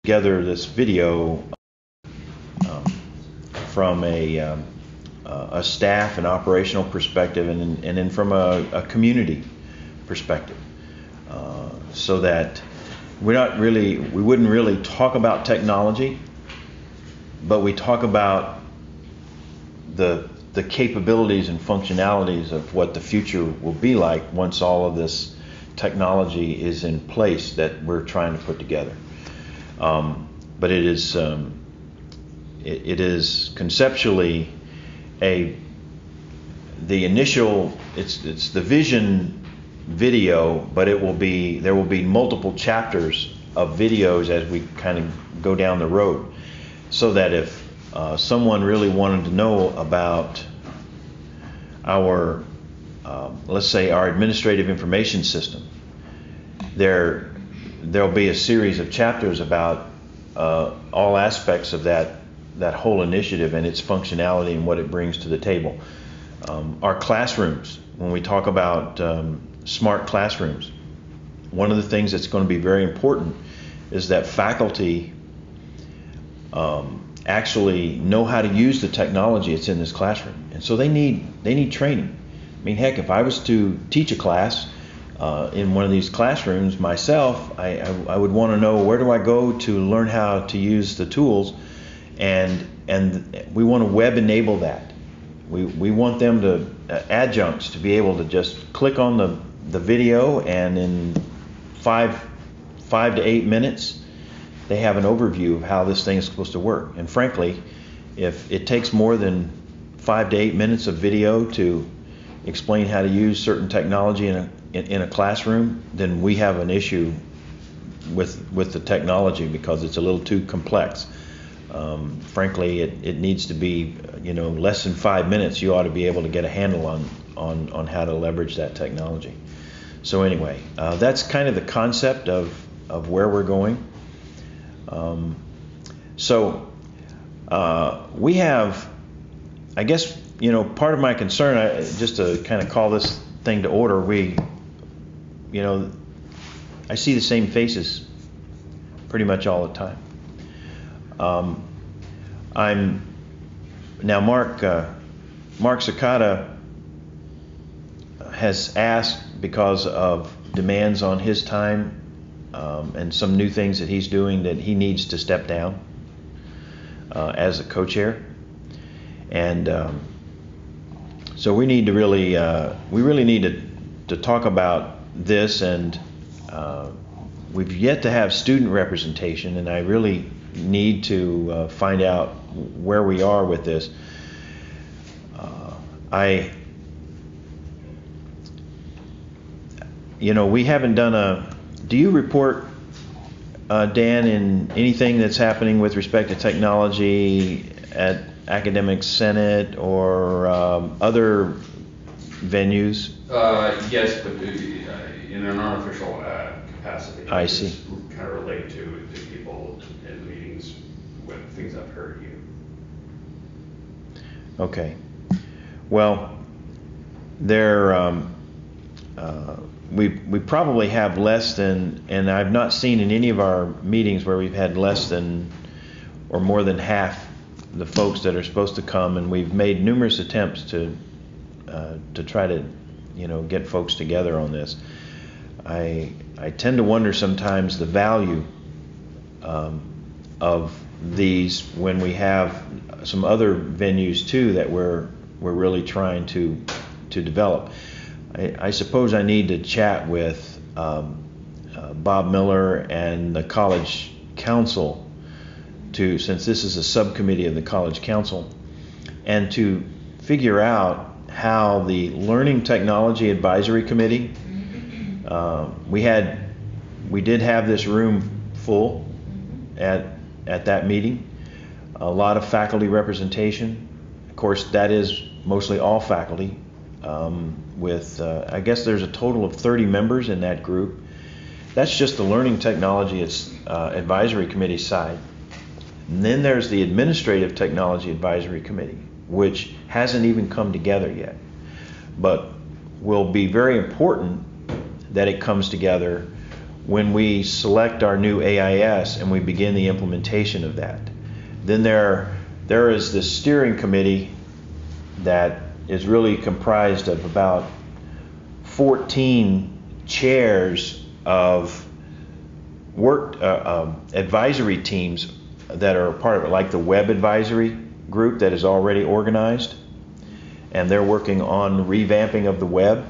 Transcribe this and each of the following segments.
together this video um, from a staff and operational perspective, and then from a community perspective, so that we wouldn't really talk about technology, but we talk about the capabilities and functionalities of what the future will be like once all of this technology is in place that we're trying to put together. But it is conceptually the initial, it's the vision video, but there will be multiple chapters of videos as we kind of go down the road, so that if someone really wanted to know about our let's say our administrative information system, there'll be a series of chapters about all aspects of that whole initiative and its functionality and what it brings to the table. Our classrooms, when we talk about smart classrooms, one of the things that's going to be very important is that faculty actually know how to use the technology that's in this classroom, and so they need training. I mean, heck, if I was to teach a class in one of these classrooms myself, I would want to know, where do I go to learn how to use the tools, and we want to web enable that. We want them to adjuncts to be able to just click on the video, and in 5 to 8 minutes they have an overview of how this thing is supposed to work. And frankly, if it takes more than 5 to 8 minutes of video to explain how to use certain technology in a classroom, then we have an issue with the technology, because it's a little too complex. Frankly, it needs to be, less than 5 minutes. You ought to be able to get a handle on how to leverage that technology. So anyway, that's kind of the concept of where we're going. We have, I guess, part of my concern, just to kind of call this thing to order, I see the same faces pretty much all the time. Mark Cicada has asked, because of demands on his time and some new things that he's doing, that he needs to step down as a co-chair, and so we need to really need to talk about this, and we've yet to have student representation, and I really need to find out where we are with this. We haven't done do you report, Dan, in anything that's happening with respect to technology at Academic Senate or other venues? Yes, but in an unofficial capacity. I see. Kind of relate to people in meetings with things I've heard you. Okay. Well, we probably have less than, and I've not seen in any of our meetings where we've had less than or more than half the folks that are supposed to come, and we've made numerous attempts to try to get folks together on this. I tend to wonder sometimes the value of these when we have some other venues too that we're really trying to develop. I suppose I need to chat with Bob Miller and the College Council, since this is a subcommittee of the College Council, and to figure out how the Learning Technology Advisory Committee, we did have this room full at that meeting, a lot of faculty representation. Of course, that is mostly all faculty, with I guess there's a total of 30 members in that group. That's just the Learning Technology Advisory Committee side. And then there's the Administrative Technology Advisory Committee, which hasn't even come together yet, but will be very important that it comes together when we select our new AIS and we begin the implementation of that. Then there is this steering committee that is really comprised of about 14 chairs of work advisory teams that are part of it, like the web advisory group that is already organized, and they're working on revamping of the web.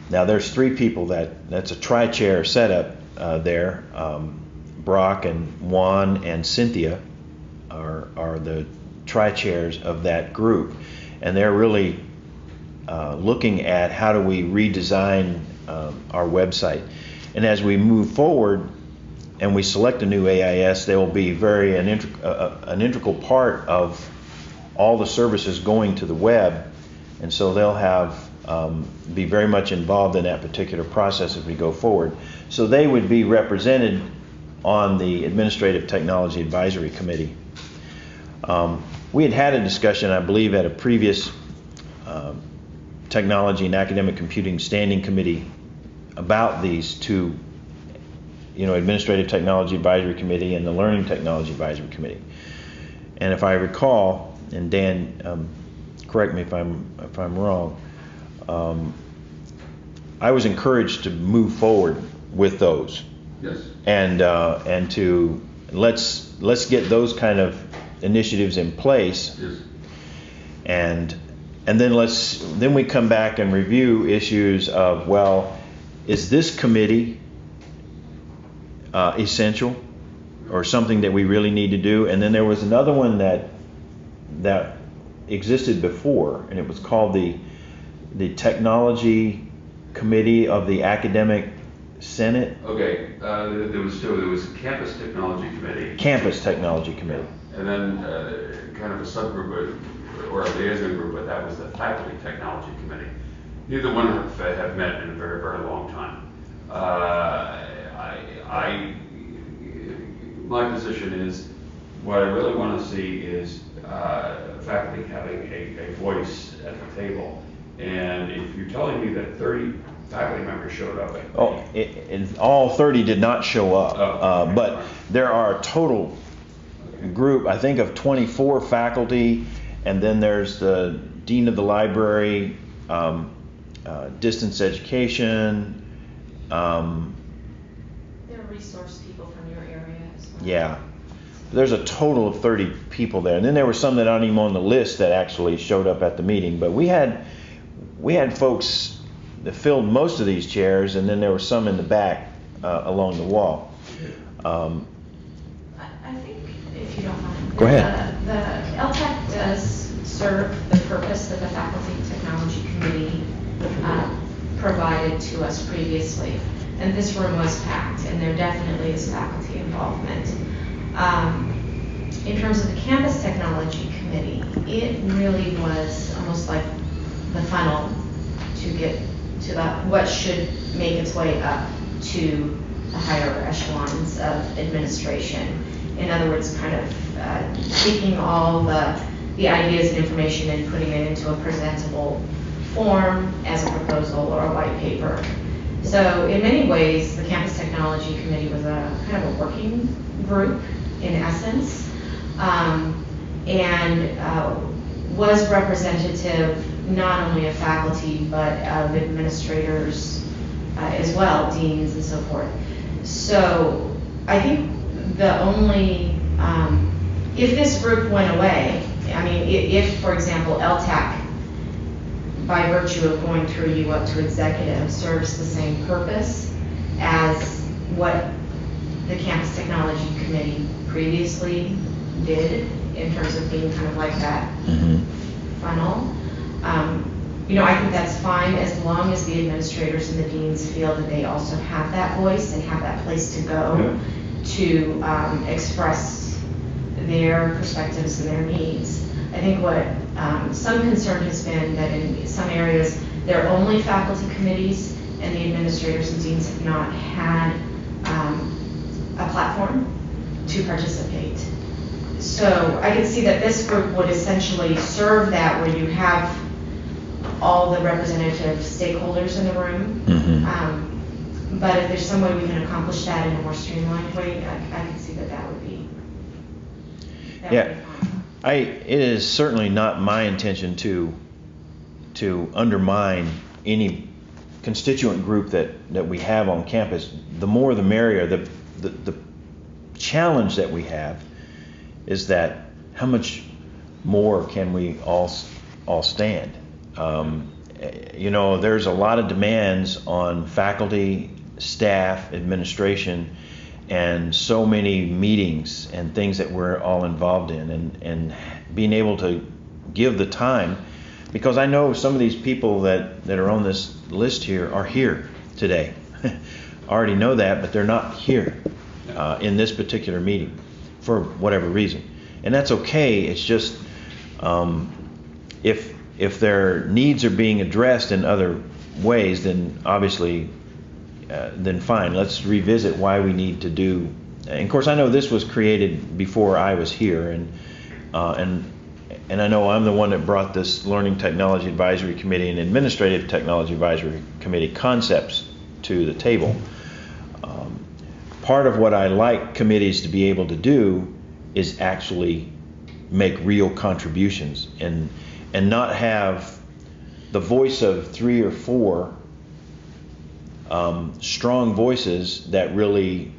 Now there's 3 people that's a tri-chair setup there. Brock and Juan and Cynthia are the tri-chairs of that group, and they're really looking at how do we redesign our website. And as we move forward and we select a new AIS, they will be an integral part of all the services going to the web, and so they'll have be very much involved in that particular process as we go forward. So they would be represented on the Administrative Technology Advisory Committee. We had a discussion, I believe, at a previous Technology and Academic Computing Standing Committee about these 2, Administrative Technology Advisory Committee and the Learning Technology Advisory Committee. And if I recall, and Dan, correct me if I'm wrong, I was encouraged to move forward with those. Yes. And to let's get those kind of initiatives in place. Yes. And then we come back and review issues of, well, is this committee essential or something that we really need to do? And then there was another one that existed before, and it was called the Technology Committee of the Academic Senate. Okay, there was a Campus Technology Committee. Campus Technology Committee. And then kind of a subgroup or a liaison group, but that was the Faculty Technology Committee. Neither one have met in a very, very long time. My position is, what I really want to see is faculty having a voice at the table. And if you're telling me that 30 faculty members showed up, all 30 did not show up, okay. But there are a total group, I think, of 24 faculty, and then there's the dean of the library, distance education. There are resource people from your area as well. Yeah, there's a total of 30 people there, and then there were some that aren't even on the list that actually showed up at the meeting. But we had folks that filled most of these chairs, and then there were some in the back along the wall. I think, if you don't mind. Go ahead. The LTAC does serve the purpose that the Faculty Technology Committee provided to us previously. And this room was packed, and there definitely is faculty involvement. In terms of the Campus Technology Committee, it really was almost like the funnel to get to what should make its way up to the higher echelons of administration. In other words, kind of taking all the ideas and information and putting it into a presentable form as a proposal or a white paper. So in many ways, the Campus Technology Committee was a kind of a working group in essence, and was representative not only of faculty but of administrators as well, deans and so forth. So I think the only, if this group went away, I mean, if for example LTAC, by virtue of going through you up to executive, serves the same purpose as what the Campus Technology Committee previously did in terms of being kind of like that funnel. I think that's fine as long as the administrators and the deans feel that they also have that voice and have that place to go to express their perspectives and their needs. I think what some concern has been that in some areas there are only faculty committees and the administrators and deans have not had a platform to participate. So I can see that this group would essentially serve that, where you have all the representative stakeholders in the room. But if there's some way we can accomplish that in a more streamlined way, I can see that would be. Yeah, it is certainly not my intention to undermine any constituent group that we have on campus. The more the merrier. The challenge that we have is that how much more can we all stand? There's a lot of demands on faculty, staff, administration, and so many meetings and things that we're all involved in, and being able to give the time, because I know some of these people that are on this list here are here today. I already know that, but they're not here in this particular meeting for whatever reason. And that's okay. It's just if their needs are being addressed in other ways, then obviously then fine. Let's revisit why we need to do. And of course, I know this was created before I was here, and I know I'm the one that brought this Learning Technology Advisory Committee and Administrative Technology Advisory Committee concepts to the table. Part of what I like committees to be able to do is actually make real contributions and not have the voice of 3 or 4 strong voices that really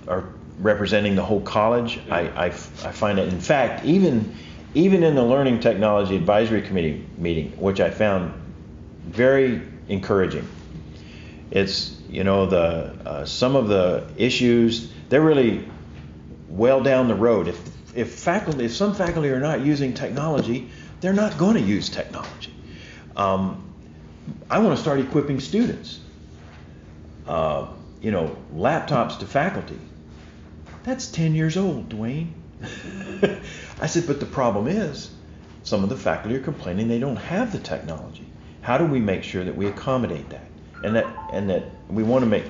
are representing the whole college. I find it, in fact, even in the Learning Technology Advisory Committee meeting, which I found very encouraging. It's, some of the issues, they're really well down the road. If some faculty are not using technology, they're not going to use technology. I want to start equipping students. Laptops to faculty. That's 10 years old, Dwayne. I said, but the problem is, some of the faculty are complaining they don't have the technology. How do we make sure that we accommodate that? And that we want to make,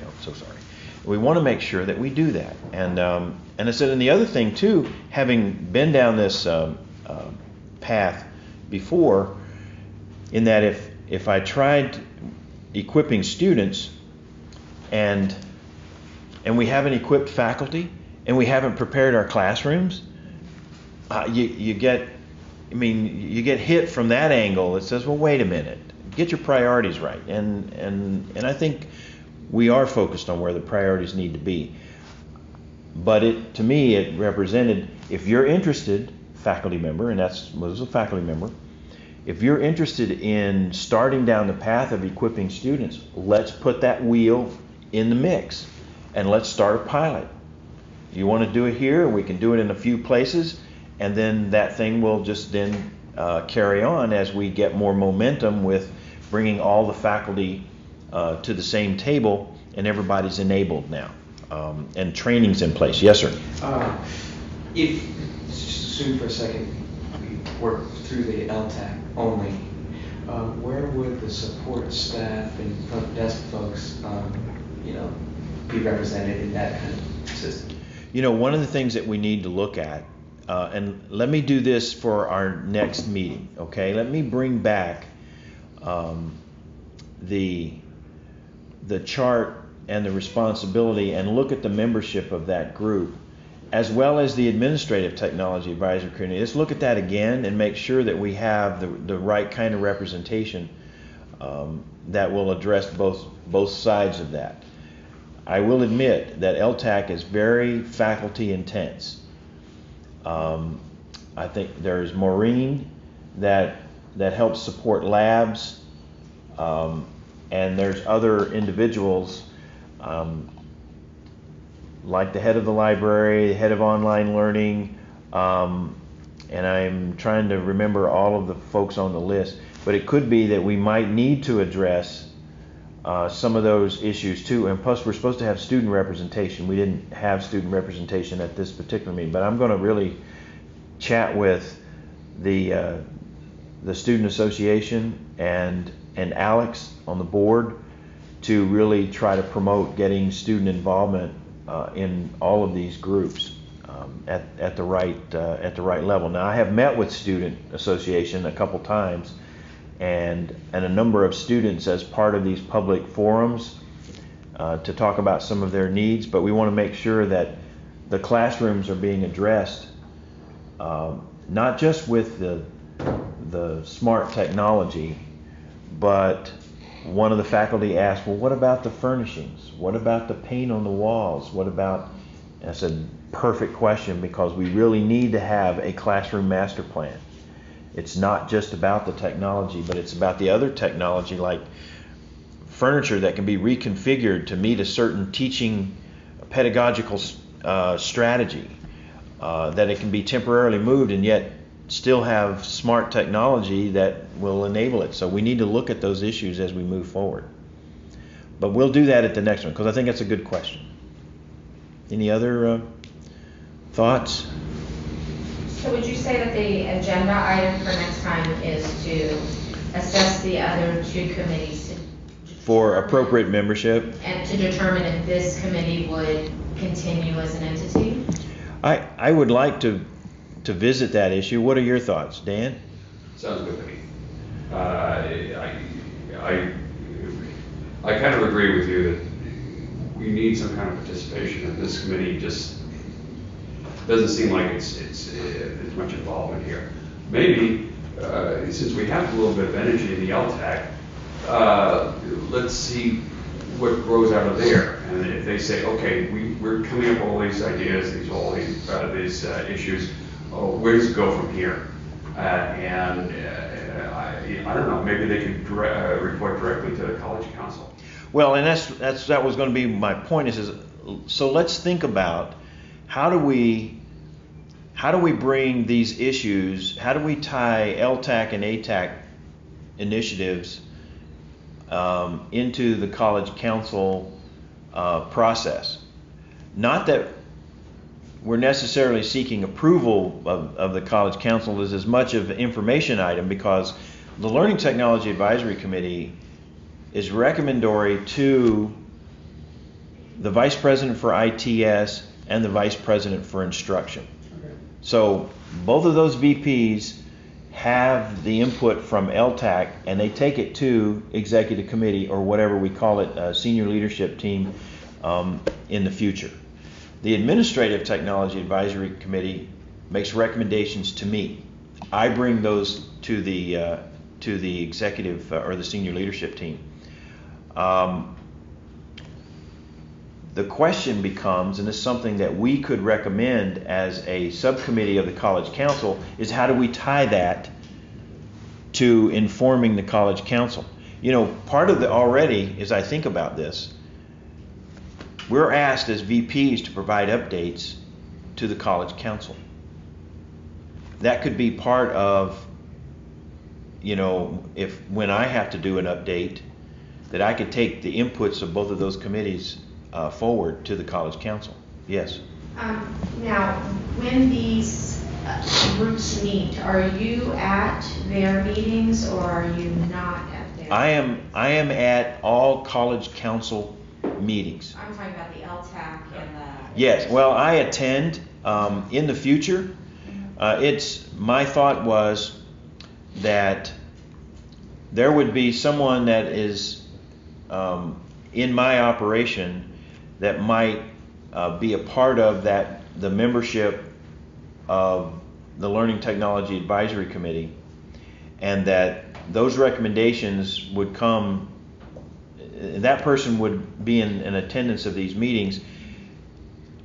we want to make sure that we do that. And I said, and the other thing too, having been down this path before, in that if I tried equipping students and we haven't equipped faculty and we haven't prepared our classrooms, you get hit from that angle. It says, well, wait a minute, get your priorities right. And I think we are focused on where the priorities need to be. But to me, it represented, if you're interested, faculty member, and was a faculty member, if you're interested in starting down the path of equipping students, let's put that wheel in the mix and let's start a pilot. You want to do it here, we can do it in a few places, and then that thing will just then carry on as we get more momentum with bringing all the faculty to the same table, and everybody's enabled now, and training's in place. Yes, sir. If, just assume for a second, we work through the LTAC only, where would the support staff and front desk folks, be represented in that kind of system? One of the things that we need to look at, and let me do this for our next meeting, okay? Let me bring back the chart and the responsibility and look at the membership of that group, as well as the Administrative Technology Advisory Committee. Let's look at that again and make sure that we have the right kind of representation that will address both sides of that. I will admit that LTAC is very faculty intense. I think there's Maureen that helps support labs, and there's other individuals like the head of the library, the head of online learning, and I'm trying to remember all of the folks on the list, but it could be that we might need to address some of those issues too. And plus, we're supposed to have student representation. We didn't have student representation at this particular meeting, but I'm going to really chat with the student association and Alex on the board to really try to promote getting student involvement in all of these groups at the right level. Now, I have met with student association a couple times, and a number of students, as part of these public forums, to talk about some of their needs, but we want to make sure that the classrooms are being addressed, not just with the smart technology, but one of the faculty asked, well, what about the furnishings? What about the paint on the walls? What about, and I said, perfect question, because we really need to have a classroom master plan. It's not just about the technology, but it's about the other technology, like furniture that can be reconfigured to meet a certain teaching pedagogical strategy, that it can be temporarily moved and yet still have smart technology that will enable it. So we need to look at those issues as we move forward. But we'll do that at the next one, because I think that's a good question. Any other thoughts? So would you say that the agenda item for next time is to assess the other two committees For appropriate membership? and to determine if this committee would continue as an entity? I would like to visit that issue. What are your thoughts, Dan? Sounds good to me. I kind of agree with you that we need some kind of participation, and this committee just doesn't seem like it's much involvement here. Maybe, since we have a little bit of energy in the LTAC, let's see what grows out of there. And if they say, okay, we're coming up with all these ideas, these issues, where does it go from here? I don't know, maybe they could report directly to the college council. Well, and that was going to be my point is so let's think about how do we bring these issues, how do we tie LTAC and ATAC initiatives into the college council process. Not that we're necessarily seeking approval of the college council as much of an information item, because the Learning Technology Advisory Committee is recommendatory to the Vice President for ITS and the Vice President for Instruction. Okay. So both of those VPs have the input from LTAC, and they take it to Executive Committee, or whatever we call it, Senior Leadership Team in the future. The Administrative Technology Advisory Committee makes recommendations to me. I bring those to the executive or the senior leadership team. The question becomes, and this is something that we could recommend as a subcommittee of the College Council, is how do we tie that to informing the College Council? You know, part of already, as I think about this, we're asked as VPs to provide updates to the College Council. That could be part of, you know, when I have to do an update, that I could take the inputs of both of those committees forward to the College Council. Yes? Now, when these groups meet, are you at their meetings or are you not at their I am at all College Council meetings. I'm talking about the LTAC and the... Yes, well, I attend in the future. My thought was that there would be someone that is in my operation that might be a part of the membership of the Learning Technology Advisory Committee, and that those recommendations would come, that person would be in attendance of these meetings.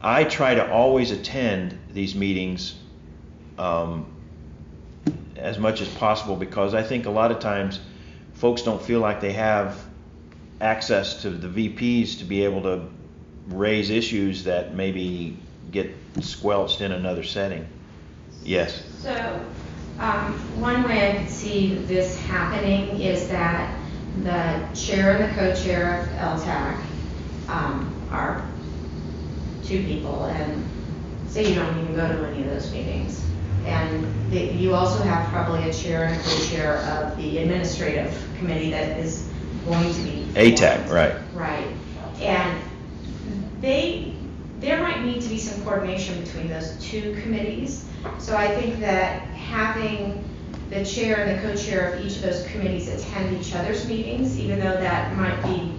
I try to always attend these meetings as much as possible, because I think a lot of times folks don't feel like they have access to the VPs to be able to raise issues that maybe get squelched in another setting. Yes? So, one way I could see this happening is that the chair and the co-chair of LTAC are two people, and say you don't even go to any of those meetings. And you also have probably a chair and a co-chair of the administrative committee that is going to be ATAC, right. Right. And there might need to be some coordination between those two committees. So I think that having the chair and the co-chair of each of those committees attend each other's meetings, even though that might be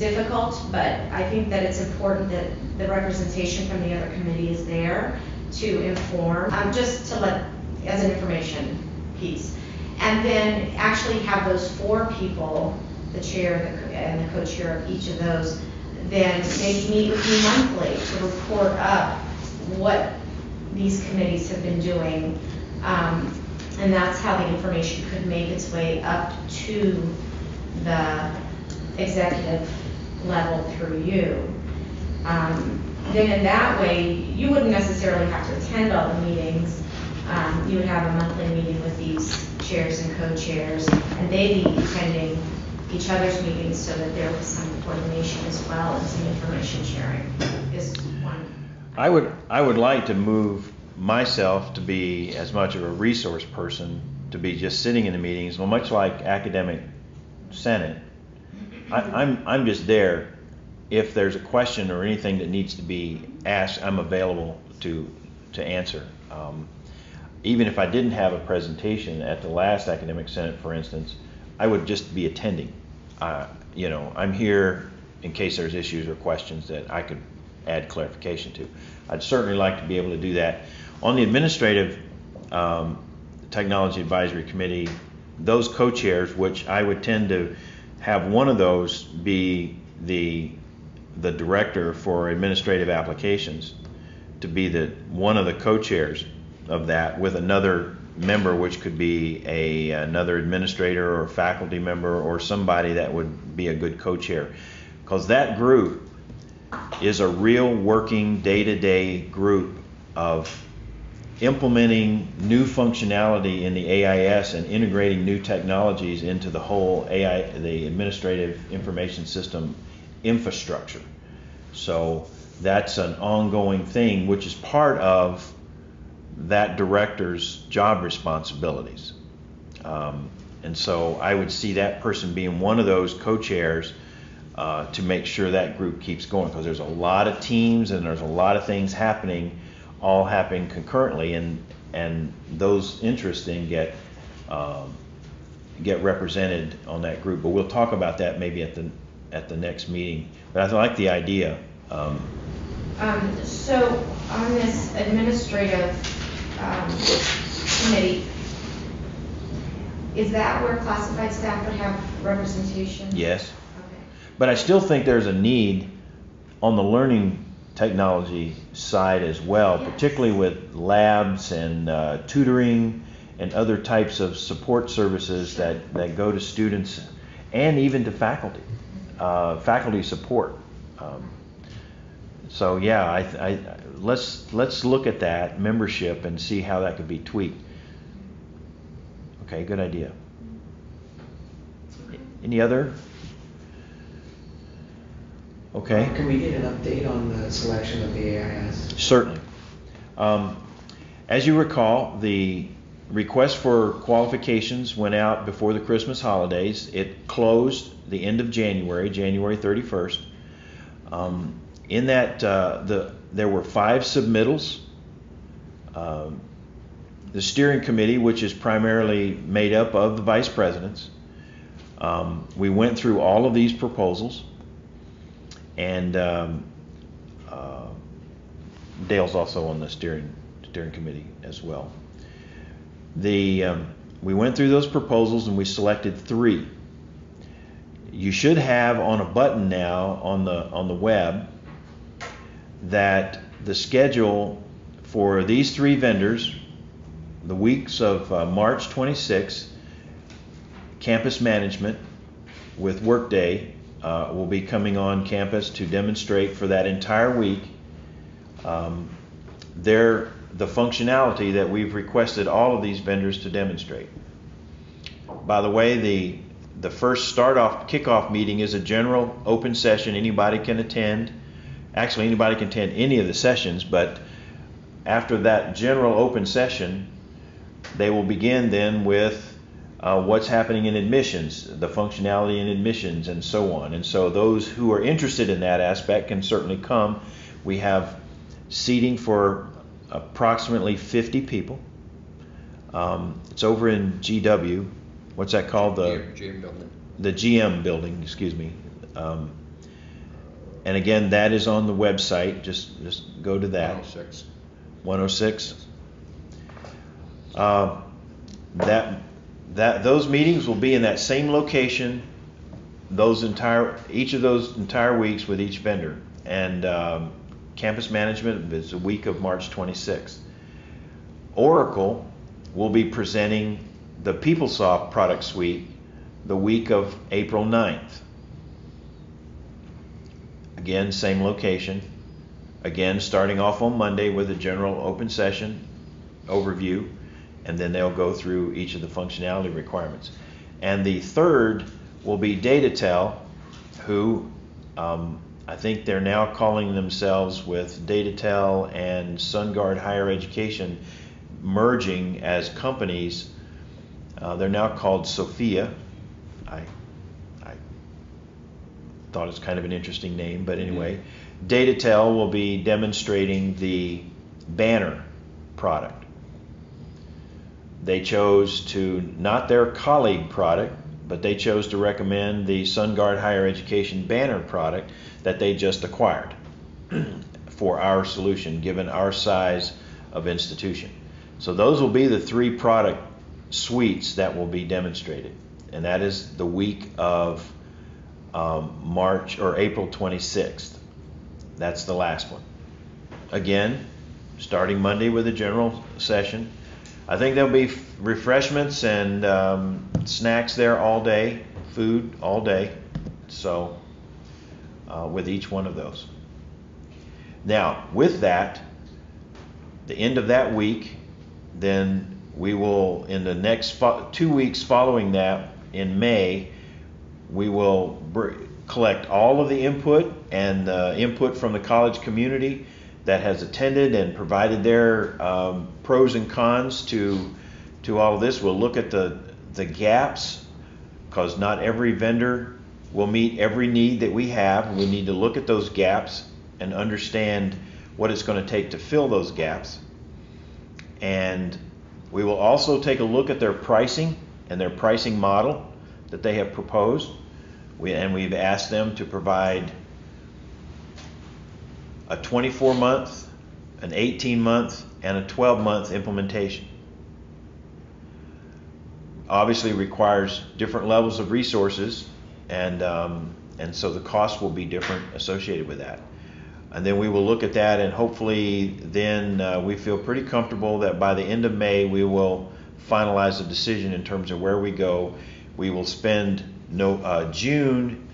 difficult, but I think that it's important that the representation from the other committee is there to inform, just to let, as an information piece. And then actually have those 4 people, the chair and the co-chair of each of those, then maybe meet with me monthly to report up what these committees have been doing. And that's how the information could make its way up to the executive level through you. Then in that way, you wouldn't necessarily have to attend all the meetings. You would have a monthly meeting with these chairs and co-chairs, and they'd be attending each other's meetings so that there was some coordination as well and some information sharing is one. I would like to move myself to be as much of a resource person, to be just sitting in the meetings, well, much like academic senate. I'm just there. If there's a question or anything that needs to be asked, I'm available to answer. Even if I didn't have a presentation at the last academic senate, for instance, I would just be attending. I'm here in case there's issues or questions that I could add clarification to. I'd certainly like to be able to do that. On the administrative technology advisory committee, those co-chairs, which I would tend to have one of those be the director for administrative applications, to be one of the co-chairs of that, with another member, which could be another administrator or faculty member or somebody that would be a good co-chair, because that group is a real working day-to-day group of implementing new functionality in the AIS and integrating new technologies into the whole the administrative information system infrastructure. So that's an ongoing thing, which is part of that director's job responsibilities. And so I would see that person being one of those co-chairs to make sure that group keeps going, because there's a lot of teams and there's a lot of things all happening concurrently, and those interests then get represented on that group. But we'll talk about that maybe at the next meeting. But I like the idea. So on this administrative committee, is that where classified staff would have representation? Yes. Okay. But I still think there's a need on the learning technology side as well, Yes. particularly with labs and tutoring and other types of support services that go to students and even to faculty, faculty support. So yeah, let's look at that membership and see how that could be tweaked. Okay, good idea. Any other? Okay. Can we get an update on the selection of the AIS? Certainly. As you recall, the request for qualifications went out before the Christmas holidays. It closed the end of January 31st. In that, there were 5 submittals. The steering committee, which is primarily made up of the vice presidents, we went through all of these proposals, and Dale's also on the steering committee as well. We went through those proposals and we selected 3. You should have on a button now on the web that the schedule for these 3 vendors, the weeks of March 26th, campus management with Workday will be coming on campus to demonstrate for that entire week the functionality that we've requested all of these vendors to demonstrate. By the way, the first kickoff meeting is a general open session. Anybody can attend. Actually, anybody can attend any of the sessions, but after that general open session, they will begin then with what's happening in admissions, the functionality in admissions, and so on. And so those who are interested in that aspect can certainly come. We have seating for approximately 50 people. It's over in GW. What's that called? GM building. The GM building, excuse me. And again, that is on the website. Just go to that. 106. 106. Those meetings will be in that same location. Each of those entire weeks with each vendor. And campus management is the week of March 26th. Oracle will be presenting the PeopleSoft product suite the week of April 9th. Again, same location. Again, starting off on Monday with a general open session overview, and then they'll go through each of the functionality requirements. And the third will be DataTel, who I think they're now calling themselves, with DataTel and SunGard Higher Education merging as companies. They're now called Sophia. I thought it's kind of an interesting name, but anyway, DataTel will be demonstrating the Banner product. They chose to, not their colleague product, but they chose to recommend the SunGard Higher Education Banner product that they just acquired for our solution, given our size of institution. So those will be the three product suites that will be demonstrated, and that is the week of March or April 26th. That's the last one. Again, starting Monday with a general session. I think there'll be refreshments and snacks there all day, food all day. So with each one of those. Now, with that, the end of that week, then we will, in the next 2 weeks following that, in May, we will collect all of the input and input from the college community that has attended and provided their pros and cons to all of this. We'll look at the gaps, because not every vendor will meet every need that we have. We need to look at those gaps and understand what it's going to take to fill those gaps. And we will also take a look at their pricing and their pricing model that they have proposed. We've asked them to provide a 24-month, an 18-month, and a 12-month implementation. Obviously requires different levels of resources, and so the cost will be different associated with that. And then we will look at that, and hopefully then we feel pretty comfortable that by the end of May we will finalize a decision in terms of where we go. We will spend June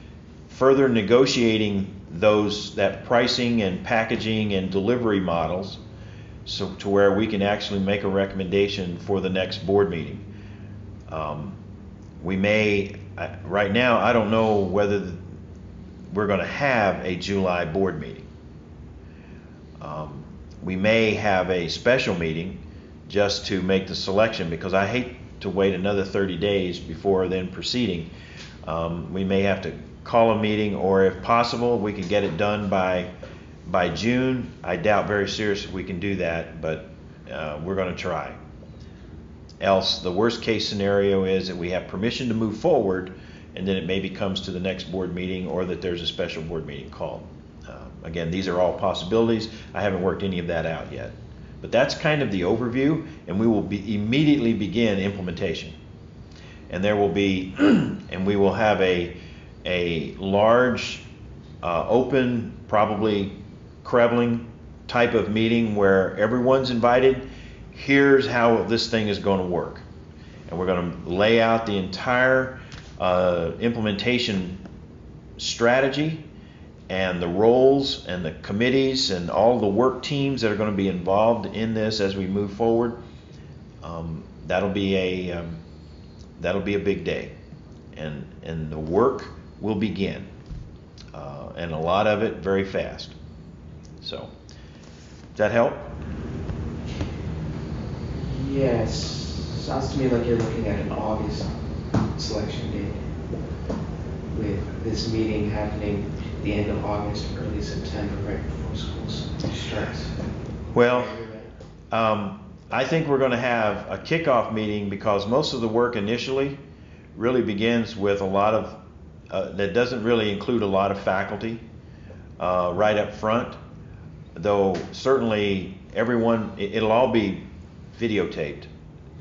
further negotiating that pricing and packaging and delivery models, so to where we can actually make a recommendation for the next board meeting. We may, right now, I don't know whether we're going to have a July board meeting. We may have a special meeting just to make the selection, because I hate to wait another 30 days before then proceeding. We may have to call a meeting, or if possible, we can get it done by June. I doubt very seriously we can do that, but we're going to try. Else, the worst case scenario is that we have permission to move forward, and then it maybe comes to the next board meeting, or that there's a special board meeting called. Again, these are all possibilities. I haven't worked any of that out yet. But that's kind of the overview, and we will immediately begin implementation. And there will be, and we will have a large, open, probably Krevling type of meeting where everyone's invited. Here's how this thing is going to work. And we're going to lay out the entire implementation strategy, and the roles and the committees and all the work teams that are going to be involved in this as we move forward. That'll be a big day, and the work will begin, and a lot of it very fast. So, does that help? Yes. Sounds to me like you're looking at an August selection date, with this meeting happening at the end of August, early September, right before school starts. Well, I think we're going to have a kickoff meeting, because most of the work initially really begins with a lot of, that doesn't really include a lot of faculty. right up front, though certainly everyone, it'll all be videotaped.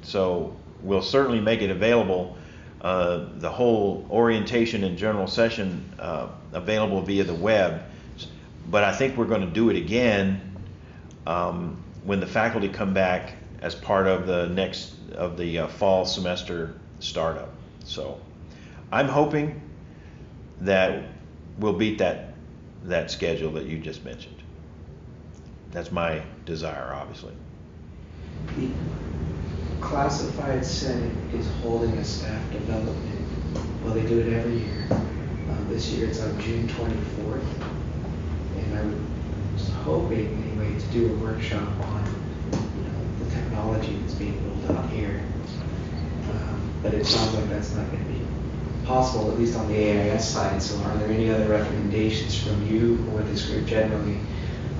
So we'll certainly make it available, the whole orientation and general session available via the web. But I think we're going to do it again when the faculty come back as part of the fall semester startup. So I'm hoping that we'll beat that schedule that you just mentioned. That's my desire, obviously. The Classified Senate is holding a staff development. Well, they do it every year. This year it's on June 24th. And I was hoping anyway to do a workshop on the technology that's being rolled out here. But it sounds like that's not going to be possible, at least on the AIS side. So are there any other recommendations from you or this group generally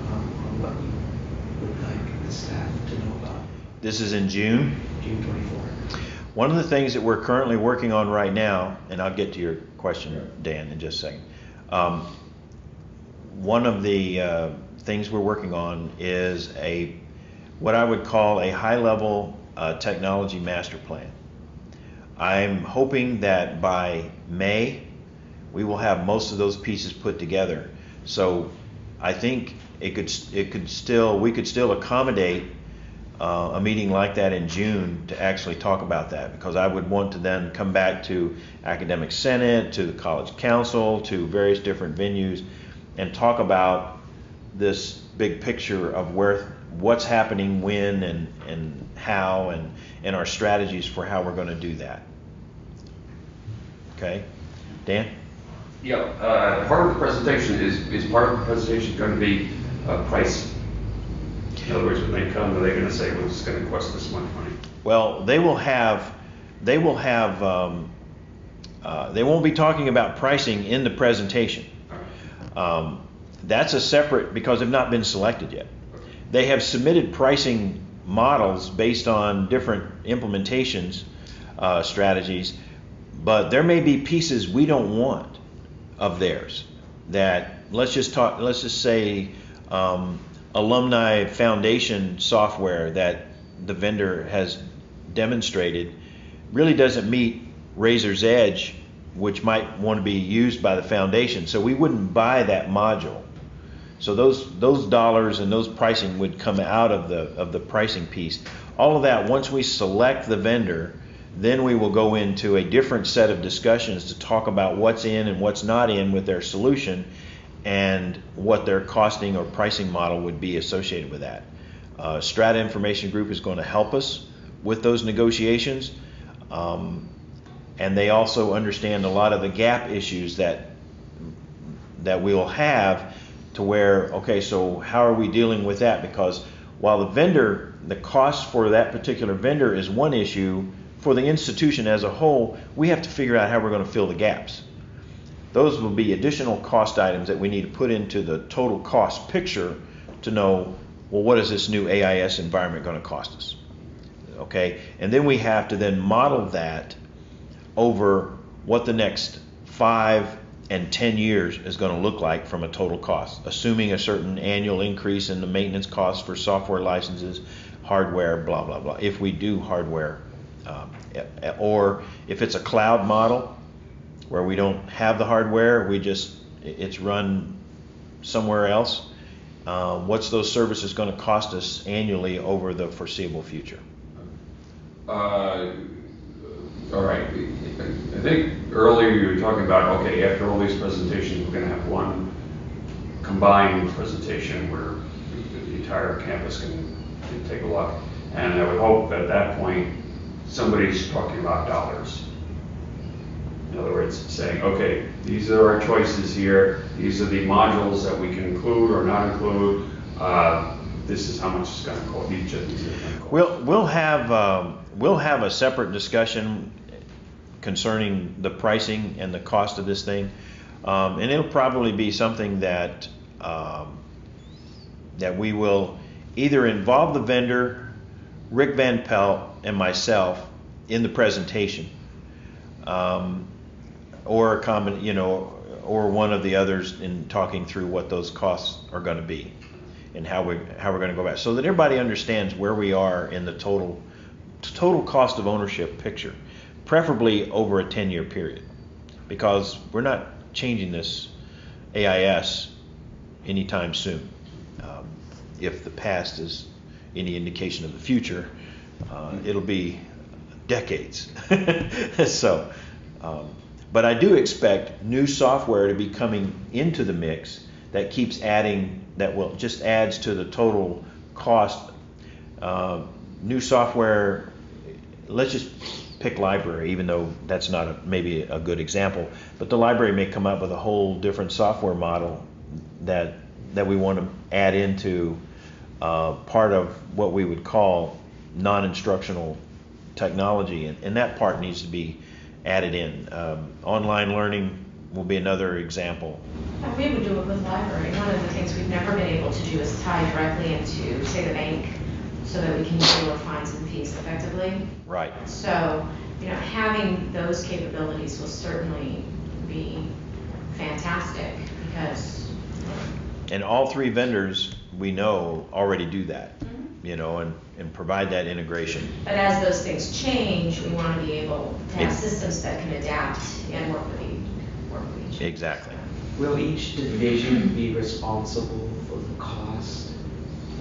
on what you would like the staff to know about? This is in June? June 24th. One of the things that we're currently working on right now, and I'll get to your question, Dan, in just a second. One of the things we're working on is what I would call a high-level technology master plan. I'm hoping that by May we will have most of those pieces put together. So I think we could still accommodate a meeting like that in June to actually talk about that, because I would want to then come back to Academic Senate, to the College Council, to various different venues, and talk about this big picture of what's happening when and how, and our strategies for how we're going to do that. Okay, Dan? Yeah, part of the presentation is part of the presentation going to be pricing. In other words, when they come, are they going to say, well, it's going to cost this much money? Well, they won't be talking about pricing in the presentation. That's a separate, because they've not been selected yet. They have submitted pricing models based on different implementations strategies, but there may be pieces we don't want of theirs that, let's just say alumni foundation software that the vendor has demonstrated really doesn't meet Razor's Edge, which might want to be used by the foundation. So we wouldn't buy that module. So those dollars and those pricing would come out of the pricing piece. All of that, once we select the vendor, then we will go into a different set of discussions to talk about what's in and what's not in with their solution, and what their costing or pricing model would be associated with that. Strata Information Group is going to help us with those negotiations, and they also understand a lot of the gap issues that we'll have, to where, okay, so how are we dealing with that? Because while the cost for that particular vendor is one issue, for the institution as a whole, we have to figure out how we're going to fill the gaps. Those will be additional cost items that we need to put into the total cost picture to know, well, what is this new AIS environment going to cost us? Okay, and then we have to then model that over what the next 5 and 10 years is going to look like from a total cost, assuming a certain annual increase in the maintenance costs for software licenses, hardware, blah, blah, blah, if we do hardware. Or if it's a cloud model where we don't have the hardware, it's run somewhere else, what's those services going to cost us annually over the foreseeable future? All right. I think earlier you were talking about, okay, after all these presentations, we're going to have one combined presentation where the entire campus can take a look. And I would hope that at that point, somebody's talking about dollars. In other words, saying, okay, these are our choices here. These are the modules that we can include or not include. This is how much it's going to cost. Each of these is going to cost. We'll have a separate discussion concerning the pricing and the cost of this thing, and it'll probably be something that we will either involve the vendor, Rick Van Pelt, and myself in the presentation, or a common, or one of the others in talking through what those costs are going to be and how we're going to go back, so that everybody understands where we are in the total cost of ownership picture, preferably over a 10-year period, because we're not changing this AIS anytime soon. If the past is any indication of the future, it'll be decades. So, but I do expect new software to be coming into the mix that keeps adding, that will just adds to the total cost. New software, let's just pick library, even though that's not maybe a good example, but the library may come up with a whole different software model that we want to add into part of what we would call non-instructional technology, and that part needs to be added in. Online learning will be another example. Yeah, we would do it with library. One of the things we've never been able to do is tie directly into, say, the bank, so that we can deal with fines and fees effectively. Right. So, having those capabilities will certainly be fantastic, because And all three vendors we know already do that, and provide that integration. But as those things change, we want to be able to have systems that can adapt and work with each. Exactly. Will each division be responsible for the cost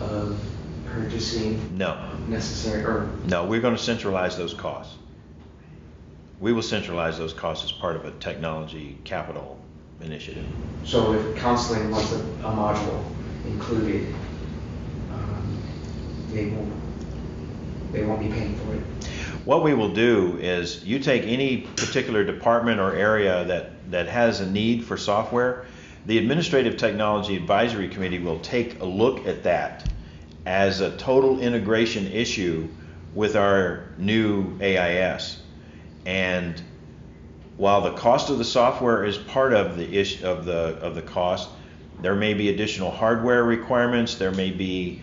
of purchasing No. necessary, or No, we're going to centralize those costs. We will centralize those costs as part of a technology capital initiative. so if counseling wants a module included, they won't be paying for it? What we will do is, you take any particular department or area that has a need for software, the Administrative Technology Advisory Committee will take a look at that as a total integration issue with our new AIS. And while the cost of the software is part of the issue of the cost, there may be additional hardware requirements. There may be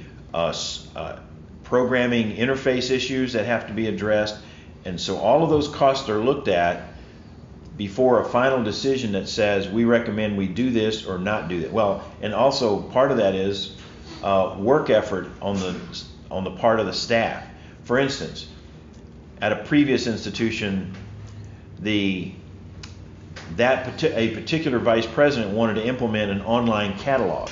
programming interface issues that have to be addressed, and so all of those costs are looked at before a final decision that says we recommend we do this or not do that. Well, and also part of that is work effort on the part of the staff. For instance, at a previous institution, a particular vice president wanted to implement an online catalog.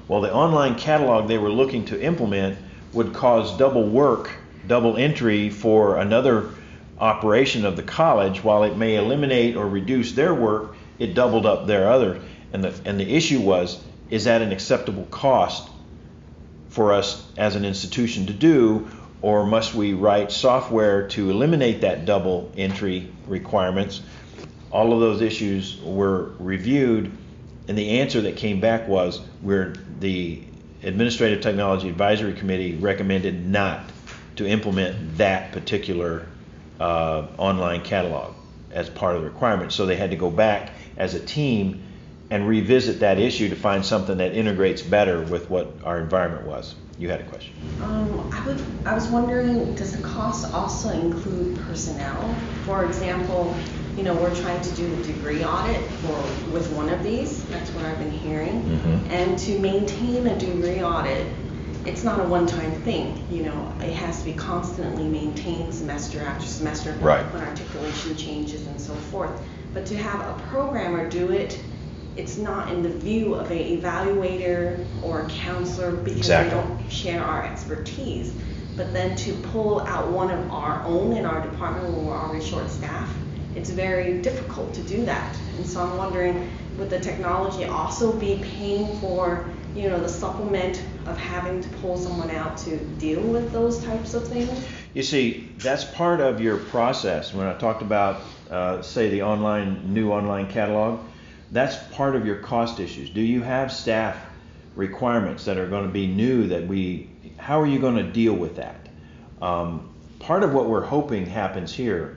Well, the online catalog they were looking to implement would cause double work, double entry for another operation of the college. While it may eliminate or reduce their work, it doubled up their other. And the issue was, is that an acceptable cost for us as an institution to do, or must we write software to eliminate that double entry requirements? All of those issues were reviewed, and the answer that came back was, the Administrative Technology Advisory Committee recommended not to implement that particular online catalog as part of the requirement. So they had to go back as a team and revisit that issue to find something that integrates better with what our environment was. You had a question. I was wondering, does the cost also include personnel? For example, we're trying to do a degree audit with one of these. That's what I've been hearing. Mm-hmm. And to maintain a degree audit, it's not a one-time thing. It has to be constantly maintained semester after semester. Right. When articulation changes and so forth. But to have a programmer do it, it's not in the view of an evaluator or a counselor, because Exactly. they don't share our expertise. But then to pull out one of our own in our department when we're already short-staffed, it's very difficult to do that. And so I'm wondering, would the technology also be paying for, the supplement of having to pull someone out to deal with those types of things? You see, that's part of your process. When I talked about, say, the new online catalog, that's part of your cost issues. Do you have staff requirements that are going to be new how are you going to deal with that? Part of what we're hoping happens here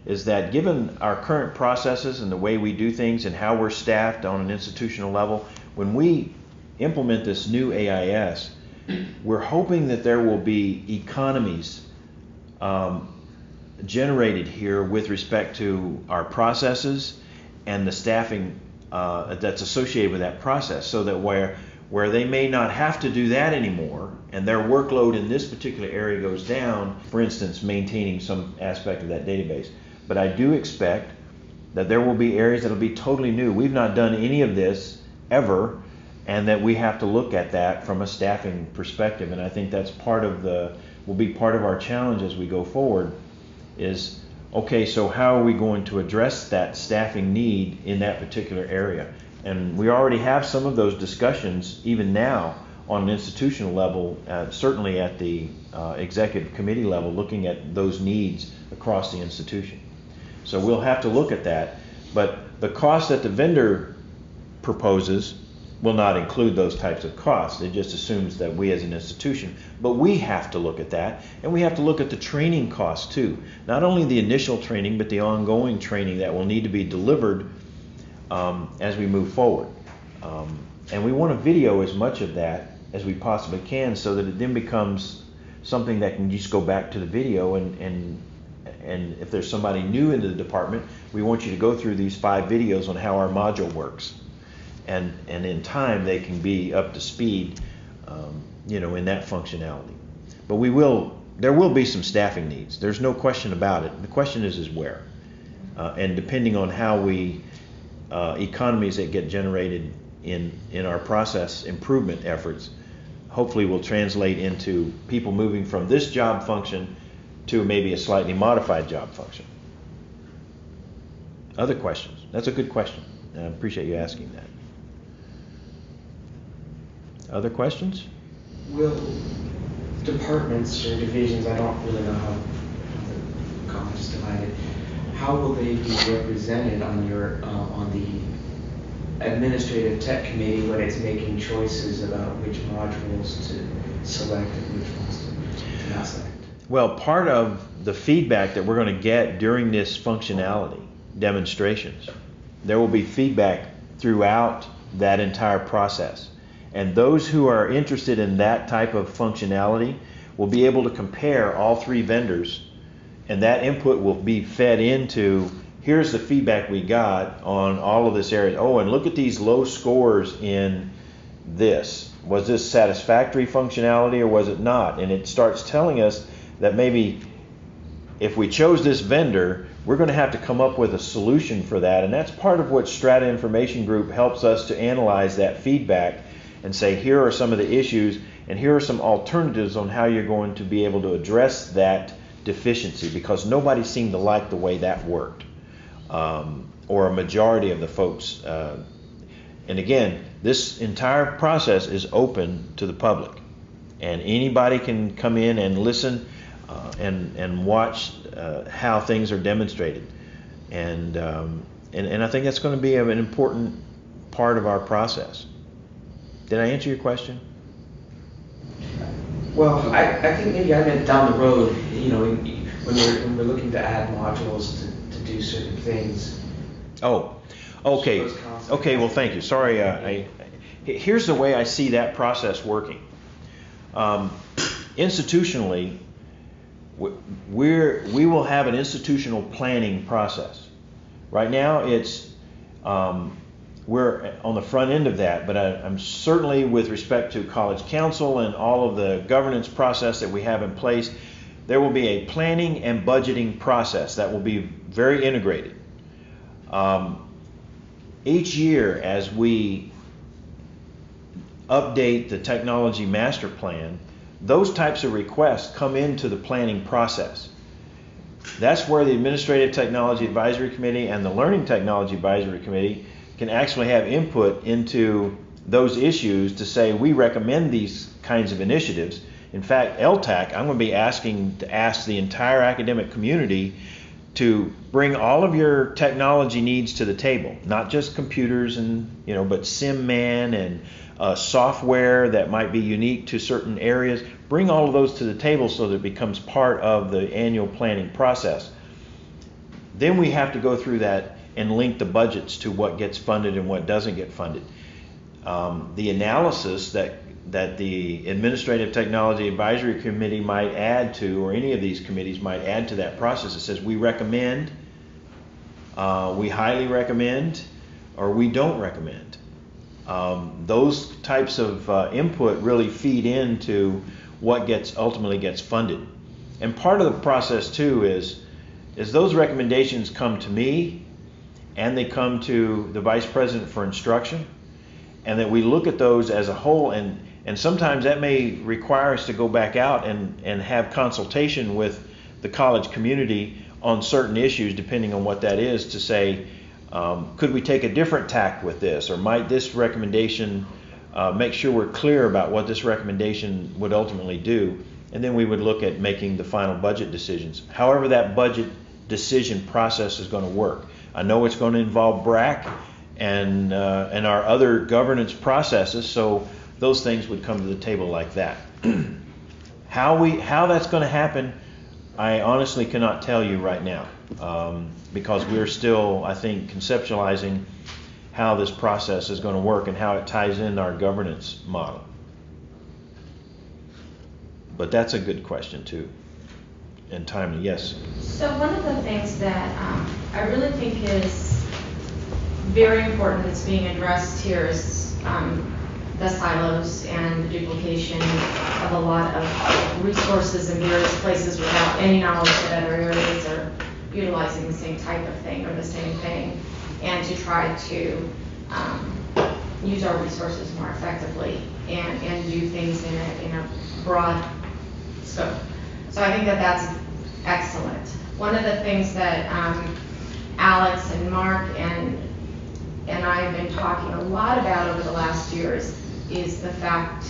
is that, given our current processes and the way we do things and how we're staffed on an institutional level, when we implement this new AIS, we're hoping that there will be economies generated here with respect to our processes and the staffing that's associated with that process, so that where they may not have to do that anymore and their workload in this particular area goes down, for instance, maintaining some aspect of that database. But I do expect that there will be areas that will be totally new. We've not done any of this ever, and that we have to look at that from a staffing perspective. And I think that's will be part of our challenge as we go forward is, okay, so how are we going to address that staffing need in that particular area? And we already have some of those discussions even now on an institutional level, certainly at the executive committee level, looking at those needs across the institution. So we'll have to look at that, but the cost that the vendor proposes will not include those types of costs. It just assumes that we as an institution, but we have to look at that, and we have to look at the training costs too. Not only the initial training, but the ongoing training that will need to be delivered as we move forward. And we want to video as much of that as we possibly can, so that it then becomes something that can just go back to the video, and if there's somebody new in the department, we want you to go through these 5 videos on how our module works. And in time they can be up to speed, in that functionality. But there will be some staffing needs. There's no question about it. The question is where, and depending on how economies that get generated in our process improvement efforts, hopefully will translate into people moving from this job function to maybe a slightly modified job function. Other questions? That's a good question, and I appreciate you asking that. Other questions? Will departments or divisions, I don't really know how the college is divided, how will they be represented on the administrative tech committee when it's making choices about which modules to select and which ones to not select? Well, part of the feedback that we're going to get during this functionality demonstrations, there will be feedback throughout that entire process. And those who are interested in that type of functionality will be able to compare all 3 vendors, and that input will be fed into, here's the feedback we got on all of this area. Oh, and look at these low scores in this. Was this satisfactory functionality or was it not? And it starts telling us that maybe if we chose this vendor, we're going to have to come up with a solution for that. And that's part of what Strata Information Group helps us to analyze that feedback and say, here are some of the issues, and here are some alternatives on how you're going to be able to address that deficiency, because nobody seemed to like the way that worked, or a majority of the folks. And again, this entire process is open to the public, and anybody can come in and listen and watch how things are demonstrated. And I think that's going to be an important part of our process. Did I answer your question? Well, I think maybe I meant down the road, when we're looking to add modules to do certain things. Oh, okay. Okay, well, thank you. Sorry, here's the way I see that process working. Institutionally, we will have an institutional planning process. Right now, we're on the front end of that, but I'm certainly, with respect to College Council and all of the governance process that we have in place, there will be a planning and budgeting process that will be very integrated. Each year, as we update the technology master plan, those types of requests come into the planning process. That's where the Administrative Technology Advisory Committee and the Learning Technology Advisory Committee can actually have input into those issues to say, we recommend these kinds of initiatives. In fact, LTAC, I'm going to be ask the entire academic community to bring all of your technology needs to the table, not just computers but SimMan and software that might be unique to certain areas. Bring all of those to the table so that it becomes part of the annual planning process. Then we have to go through that and link the budgets to what gets funded and what doesn't get funded. The analysis that the Administrative Technology Advisory Committee might add to, or any of these committees might add to that process, it says we recommend we highly recommend, or we don't recommend. Those types of input really feed into what ultimately gets funded. And part of the process too is those recommendations come to me and they come to the Vice President for Instruction, and that we look at those as a whole, and sometimes that may require us to go back out and have consultation with the college community on certain issues, depending on what that is, to say, could we take a different tack with this, or might this recommendation make sure we're clear about what this recommendation would ultimately do, and then we would look at making the final budget decisions. However that budget decision process is going to work. I know it's going to involve BRAC and our other governance processes, so those things would come to the table like that. How that's going to happen, I honestly cannot tell you right now, because we're still, I think, conceptualizing how this process is going to work and how it ties in our governance model. But that's a good question too, and timely. Yes? So one of the things that I really think is very important that's being addressed here is the silos and the duplication of a lot of resources in various places without any knowledge that other areas are utilizing the same type of thing or the same thing, and to try to use our resources more effectively and do things in a broad scope. So I think that that's excellent. One of the things that Alex and Mark and I have been talking a lot about over the last years is the fact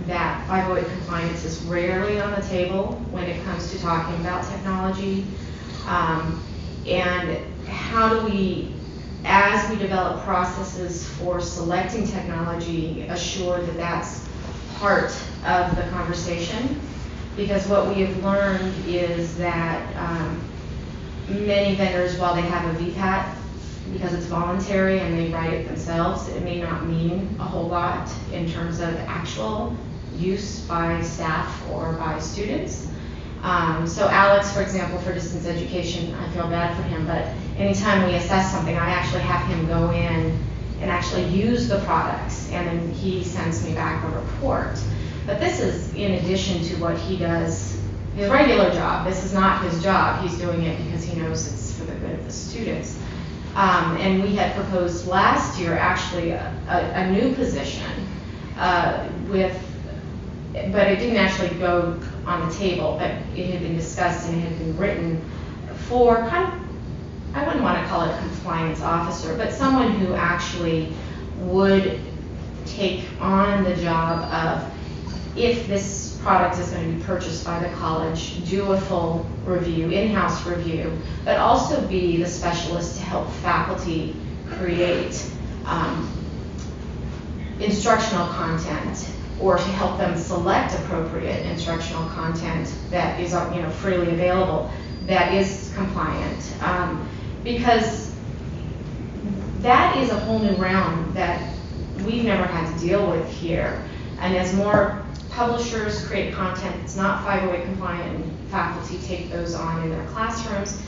that 508 compliance is rarely on the table when it comes to talking about technology, and how do we, as we develop processes for selecting technology, assure that that's part of the conversation. Because what we have learned is that many vendors, while they have a VPAT, because it's voluntary and they write it themselves, it may not mean a whole lot in terms of actual use by staff or by students. So Alex, for example, for distance education, I feel bad for him, but anytime we assess something, I actually have him go in and actually use the products, and then he sends me back a report. But this is in addition to what he does, his regular job. This is not his job. He's doing it because he knows it's for the good of the students. And we had proposed last year actually a new position but it didn't actually go on the table, but it had been discussed and it had been written for kind of, I wouldn't want to call it a compliance officer, but someone who actually would take on the job of, if this product is going to be purchased by the college, do a full review, in-house review, but also be the specialist to help faculty create instructional content, or to help them select appropriate instructional content that is, freely available, that is compliant. Because that is a whole new realm that we've never had to deal with here. And as more publishers create content that's not 508 compliant and faculty take those on in their classrooms,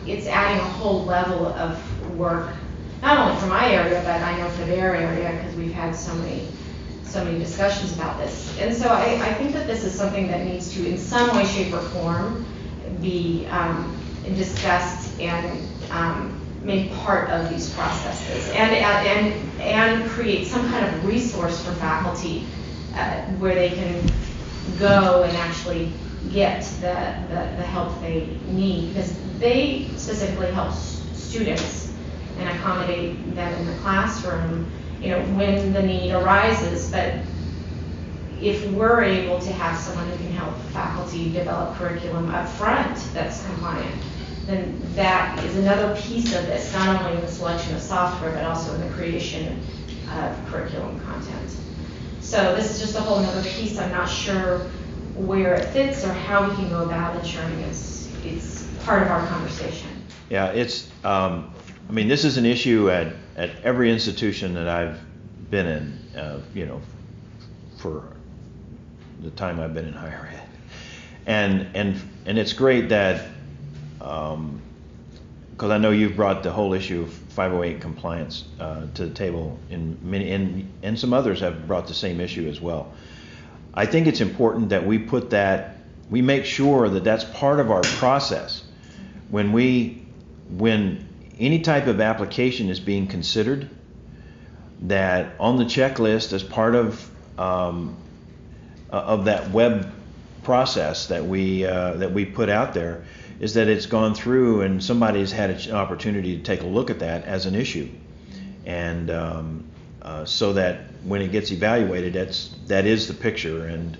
it's adding a whole level of work, not only for my area, but I know for their area, because we've had so many discussions about this. And so I think that this is something that needs to, in some way, shape, or form, be discussed and made part of these processes, and create some kind of resource for faculty where they can go and actually get the help they need, because they specifically help students and accommodate them in the classroom, when the need arises. But if we're able to have someone who can help faculty develop curriculum up front that's compliant, then that is another piece of this, not only in the selection of software, but also in the creation of curriculum content. So this is just a whole other piece. I'm not sure where it fits or how we can go about ensuring it's part of our conversation. Yeah, it's, this is an issue at every institution that I've been in, for the time I've been in higher ed. And it's great that because I know you've brought the whole issue of 508 compliance to the table, and some others have brought the same issue as well. I think it's important that we make sure that that's part of our process when any type of application is being considered, that on the checklist as part of that web process that we put out there, is that it's gone through and somebody's had an opportunity to take a look at that as an issue, and so that when it gets evaluated, that is the picture, and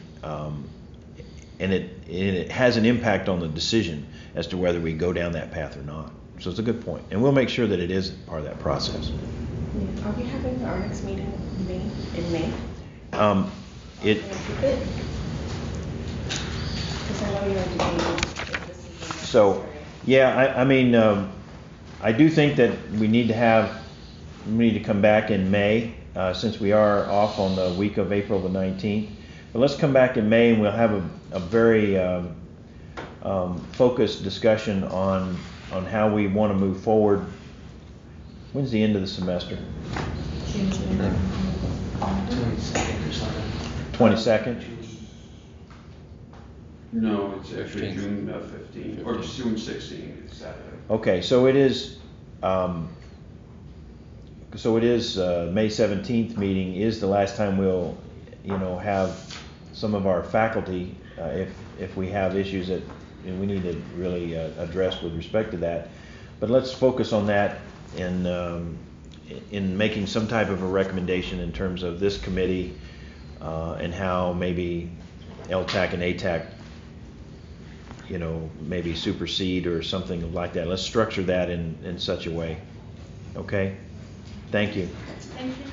it has an impact on the decision as to whether we go down that path or not. So it's a good point, and we'll make sure that it is part of that process. Are we having our next meeting in May? It Because I know you're debating if this is So, yeah, I mean, I do think that we need to come back in May, since we are off on the week of April the 19th. But let's come back in May and we'll have a very focused discussion on how we want to move forward. When's the end of the semester? 22nd or something. 22nd? No, it's actually June 15, or June 16, it's Saturday. Okay, so it is May 17th meeting is the last time we'll, have some of our faculty, if we have issues that we need to really address with respect to that. But let's focus on that in making some type of a recommendation in terms of this committee, and how maybe LTAC and ATAC, maybe supersede or something like that. Let's structure that in such a way. Okay? Thank you. Thank you.